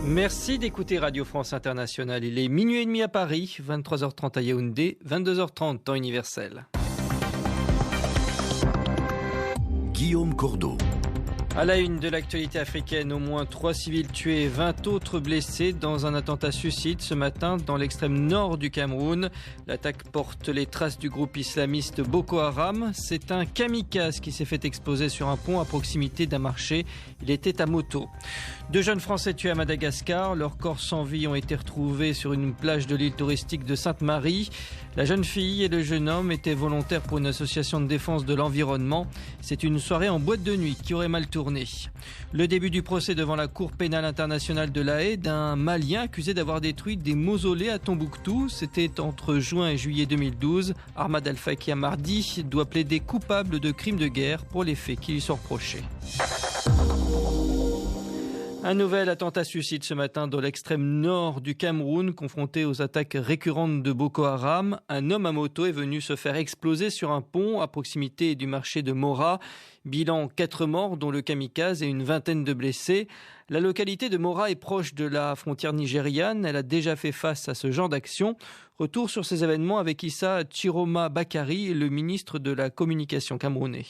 Merci d'écouter Radio France Internationale. Il est minuit et demi à Paris, 23h30 à Yaoundé, 22h30 temps universel. Guillaume Cordeau. À la une de l'actualité africaine, au moins 3 civils tués et 20 autres blessés dans un attentat suicide ce matin dans l'extrême nord du Cameroun. L'attaque porte les traces du groupe islamiste Boko Haram. C'est un kamikaze qui s'est fait exploser sur un pont à proximité d'un marché. Il était à moto. 2 jeunes Français tués à Madagascar. Leurs corps sans vie ont été retrouvés sur une plage de l'île touristique de Sainte-Marie. La jeune fille et le jeune homme étaient volontaires pour une association de défense de l'environnement. C'est une soirée en boîte de nuit qui aurait mal tourné. Le début du procès devant la Cour pénale internationale de La Haye d'un Malien accusé d'avoir détruit des mausolées à Tombouctou. C'était entre juin et juillet 2012. Ahmad Al-Faki Amardi doit plaider coupable de crimes de guerre pour les faits qui lui sont reprochés. Un nouvel attentat suicide ce matin dans l'extrême nord du Cameroun, confronté aux attaques récurrentes de Boko Haram. Un homme à moto est venu se faire exploser sur un pont à proximité du marché de Mora. Bilan 4 morts, dont le kamikaze et une vingtaine de blessés. La localité de Mora est proche de la frontière nigériane. Elle a déjà fait face à ce genre d'action. Retour sur ces événements avec Issa Chiroma Bakari, le ministre de la Communication camerounais.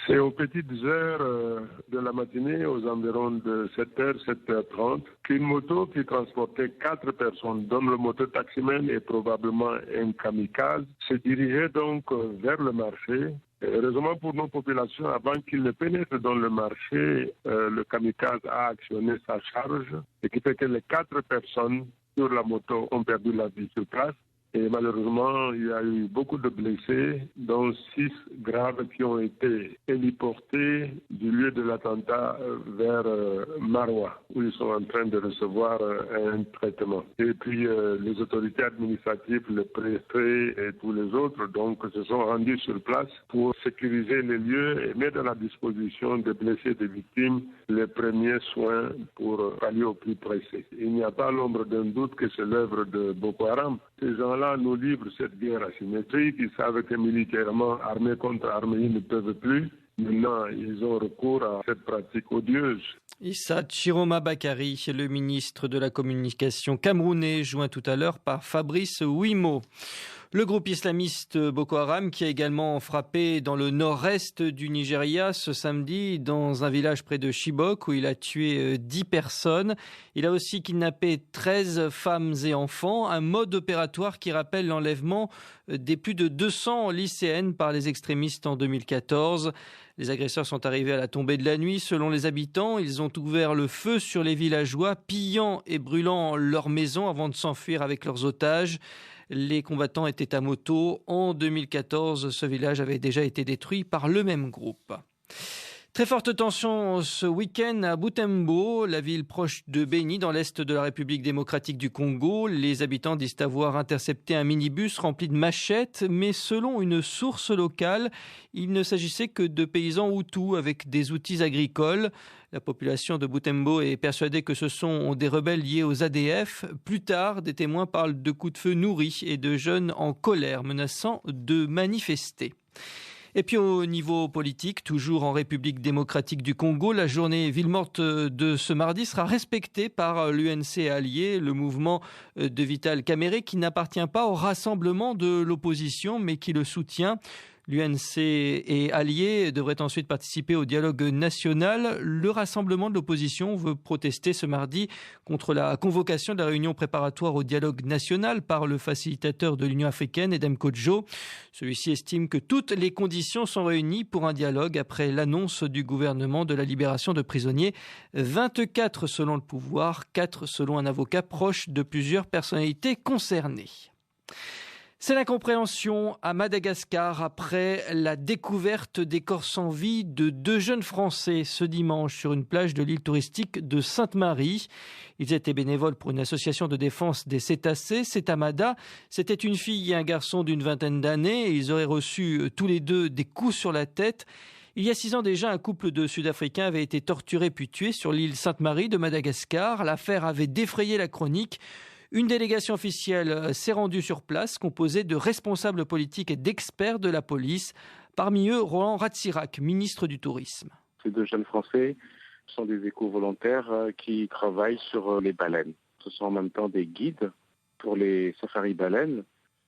C'est aux petites heures de la matinée, aux environs de 7h, 7h30, qu'une moto qui transportait 4 personnes, dont le mototaximène et probablement un kamikaze, se dirigeait donc vers le marché. Heureusement pour nos populations, avant qu'il ne pénètre dans le marché, le kamikaze a actionné sa charge, ce qui fait que les 4 personnes sur la moto ont perdu la vie sur place. Et malheureusement, il y a eu beaucoup de blessés, dont 6 graves qui ont été héliportés du lieu de l'attentat vers Maroua, où ils sont en train de recevoir un traitement. Et puis les autorités administratives, le préfet et tous les autres, donc, se sont rendus sur place pour sécuriser les lieux et mettre à la disposition des blessés et des victimes les premiers soins pour aller au plus pressé. Il n'y a pas l'ombre d'un doute que c'est l'œuvre de Boko Haram. Ces gens-là nous livrent cette guerre asymétrique. Ils savent que militairement, armée contre armée, ils ne peuvent plus. Maintenant, ils ont recours à cette pratique odieuse. Issa Chiroma Bakari, le ministre de la Communication camerounais, joint tout à l'heure par Fabrice Ouimo. Le groupe islamiste Boko Haram qui a également frappé dans le nord-est du Nigeria ce samedi dans un village près de Chibok où il a tué 10 personnes. Il a aussi kidnappé 13 femmes et enfants, un mode opératoire qui rappelle l'enlèvement des plus de 200 lycéennes par les extrémistes en 2014. Les agresseurs sont arrivés à la tombée de la nuit. Selon les habitants, ils ont ouvert le feu sur les villageois, pillant et brûlant leurs maisons avant de s'enfuir avec leurs otages. Les combattants étaient à moto. En 2014, ce village avait déjà été détruit par le même groupe. Très forte tension ce week-end à Butembo, la ville proche de Beni, dans l'est de la République démocratique du Congo. Les habitants disent avoir intercepté un minibus rempli de machettes, mais selon une source locale, il ne s'agissait que de paysans hutus avec des outils agricoles. La population de Butembo est persuadée que ce sont des rebelles liés aux ADF. Plus tard, des témoins parlent de coups de feu nourris et de jeunes en colère menaçant de manifester. Et puis au niveau politique, toujours en République démocratique du Congo, la journée ville morte de ce mardi sera respectée par l'UNC allié, le mouvement de Vital Kamerhe, qui n'appartient pas au rassemblement de l'opposition, mais qui le soutient. L'UNC et alliés devraient ensuite participer au dialogue national. Le rassemblement de l'opposition veut protester ce mardi contre la convocation de la réunion préparatoire au dialogue national par le facilitateur de l'Union africaine, Edem Kodjo. Celui-ci estime que toutes les conditions sont réunies pour un dialogue après l'annonce du gouvernement de la libération de prisonniers. 24 selon le pouvoir, 4 selon un avocat proche de plusieurs personnalités concernées. C'est l'incompréhension à Madagascar après la découverte des corps sans vie de 2 jeunes Français ce dimanche sur une plage de l'île touristique de Sainte-Marie. Ils étaient bénévoles pour une association de défense des cétacés, Cetamada. C'était une fille et un garçon d'une vingtaine d'années et ils auraient reçu tous les 2 des coups sur la tête. Il y a 6 ans déjà, un couple de Sud-Africains avait été torturé puis tué sur l'île Sainte-Marie de Madagascar. L'affaire avait défrayé la chronique. Une délégation officielle s'est rendue sur place, composée de responsables politiques et d'experts de la police. Parmi eux, Roland Ratsirac, ministre du Tourisme. Ces 2 jeunes Français Ce sont des éco-volontaires qui travaillent sur les baleines. Ce sont en même temps des guides pour les safaris baleines.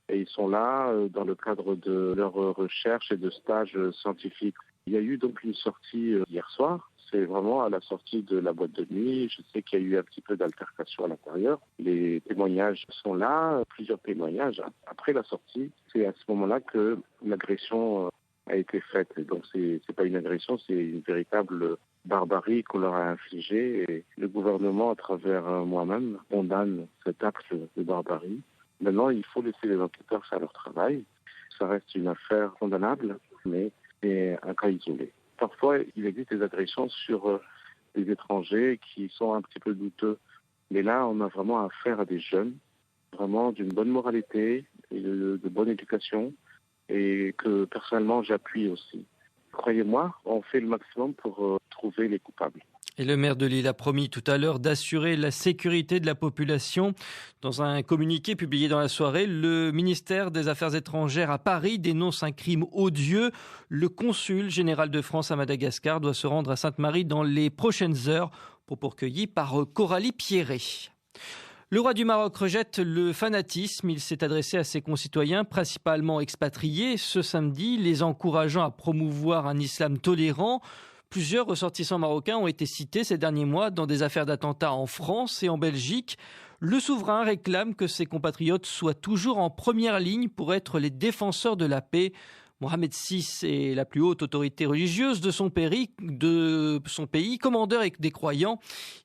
Et ils sont là dans le cadre de leurs recherches et de stages scientifiques. Il y a eu donc une sortie hier soir. C'est vraiment à la sortie de la boîte de nuit. Je sais qu'il y a eu un petit peu d'altercation à l'intérieur. Les témoignages sont là, plusieurs témoignages. Après la sortie, c'est à ce moment-là que l'agression a été faite. Donc c'est pas une agression, c'est une véritable barbarie qu'on leur a infligée. Et le gouvernement, à travers moi-même, condamne cet acte de barbarie. Maintenant, il faut laisser les enquêteurs faire leur travail. Ça reste une affaire condamnable, mais c'est un cas isolé. Parfois, il existe des agressions sur des étrangers qui sont un petit peu douteux. Mais là, on a vraiment affaire à des jeunes, vraiment d'une bonne moralité et de bonne éducation, et que personnellement, j'appuie aussi. Croyez-moi, on fait le maximum pour trouver les coupables. Et le maire de Lille a promis tout à l'heure d'assurer la sécurité de la population. Dans un communiqué publié dans la soirée, le ministère des Affaires étrangères à Paris dénonce un crime odieux. Le consul général de France à Madagascar doit se rendre à Sainte-Marie dans les prochaines heures. Propos recueillis par Coralie Pierret. Le roi du Maroc rejette le fanatisme. Il s'est adressé à ses concitoyens, principalement expatriés, ce samedi, les encourageant à promouvoir un islam tolérant. Plusieurs ressortissants marocains ont été cités ces derniers mois dans des affaires d'attentats en France et en Belgique. Le souverain réclame que ses compatriotes soient toujours en première ligne pour être les défenseurs de la paix. Mohamed VI est la plus haute autorité religieuse de son pays, commandeur des croyants.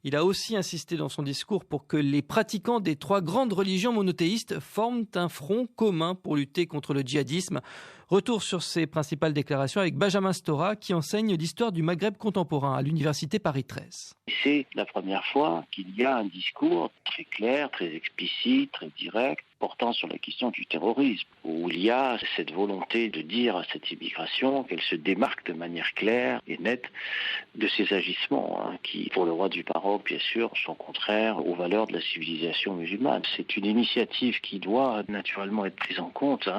Il a aussi insisté dans son discours pour que les pratiquants des 3 grandes religions monothéistes forment un front commun pour lutter contre le djihadisme. Retour sur ses principales déclarations avec Benjamin Stora qui enseigne l'histoire du Maghreb contemporain à l'université Paris 13. C'est la première fois qu'il y a un discours très clair, très explicite, très direct, portant sur la question du terrorisme, où il y a cette volonté de dire à cette immigration qu'elle se démarque de manière claire et nette de ses agissements, qui, pour le roi du Maroc, bien sûr, sont contraires aux valeurs de la civilisation musulmane. C'est une initiative qui doit naturellement être prise en compte,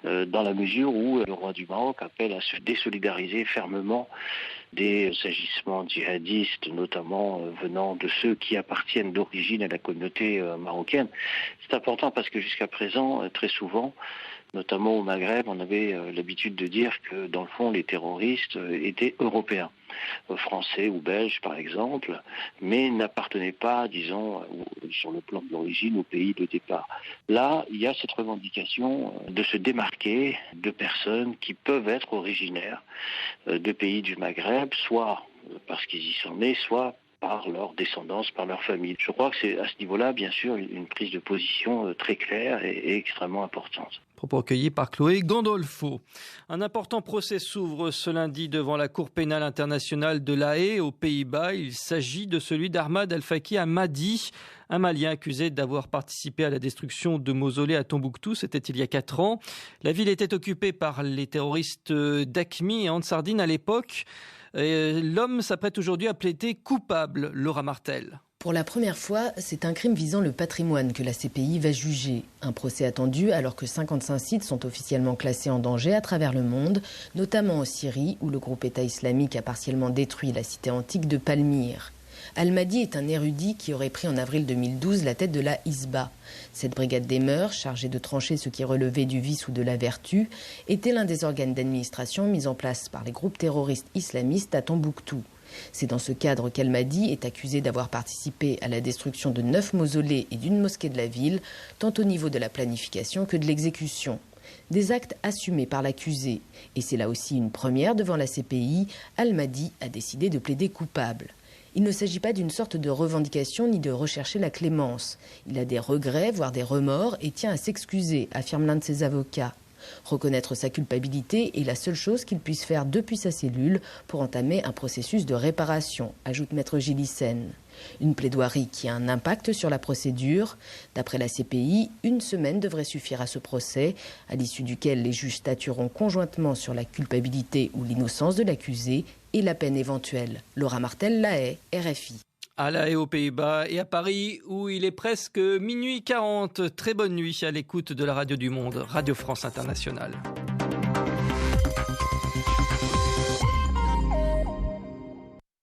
dans la mesure où le roi du Maroc appelle à se désolidariser fermement des agissements djihadistes, notamment venant de ceux qui appartiennent d'origine à la communauté marocaine. C'est important parce que jusqu'à présent, très souvent, notamment au Maghreb, on avait l'habitude de dire que, dans le fond, les terroristes étaient européens, français ou belges par exemple, mais n'appartenaient pas, disons, sur le plan de l'origine, au pays de départ. Là, il y a cette revendication de se démarquer de personnes qui peuvent être originaires de pays du Maghreb, soit parce qu'ils y sont nés, soit par leur descendance, par leur famille. Je crois que c'est à ce niveau-là, bien sûr, une prise de position très claire et extrêmement importante. Propos recueillis par Chloé Gandolfo. Un important procès s'ouvre ce lundi devant la Cour pénale internationale de La Haye, aux Pays-Bas. Il s'agit de celui d'Ahmad Al-Faki Hammadi, un Malien accusé d'avoir participé à la destruction de mausolées à Tombouctou. C'était il y a 4 ans. La ville était occupée par les terroristes d'Aqmi et Ansardine à l'époque. L'homme s'apprête aujourd'hui à plaider coupable, Laura Martel. Pour la première fois, c'est un crime visant le patrimoine que la CPI va juger. Un procès attendu alors que 55 sites sont officiellement classés en danger à travers le monde, notamment en Syrie où le groupe État islamique a partiellement détruit la cité antique de Palmyre. Al-Mahdi est un érudit qui aurait pris en avril 2012 la tête de la Hisba. Cette brigade des mœurs, chargée de trancher ce qui relevait du vice ou de la vertu, était l'un des organes d'administration mis en place par les groupes terroristes islamistes à Tombouctou. C'est dans ce cadre qu'Al-Mahdi est accusé d'avoir participé à la destruction de 9 mausolées et d'une mosquée de la ville, tant au niveau de la planification que de l'exécution. Des actes assumés par l'accusé. Et c'est là aussi une première devant la CPI, Al-Mahdi a décidé de plaider coupable. Il ne s'agit pas d'une sorte de revendication ni de rechercher la clémence. Il a des regrets, voire des remords, et tient à s'excuser, affirme l'un de ses avocats. Reconnaître sa culpabilité est la seule chose qu'il puisse faire depuis sa cellule pour entamer un processus de réparation, ajoute maître Gillissen. Une plaidoirie qui a un impact sur la procédure. D'après la CPI, 1 semaine devrait suffire à ce procès, à l'issue duquel les juges statueront conjointement sur la culpabilité ou l'innocence de l'accusé et la peine éventuelle. Laura Martel, La Haye, RFI. À La Haye, aux Pays-Bas, et à Paris où il est presque minuit 40. Très bonne nuit à l'écoute de la radio du monde, Radio France Internationale.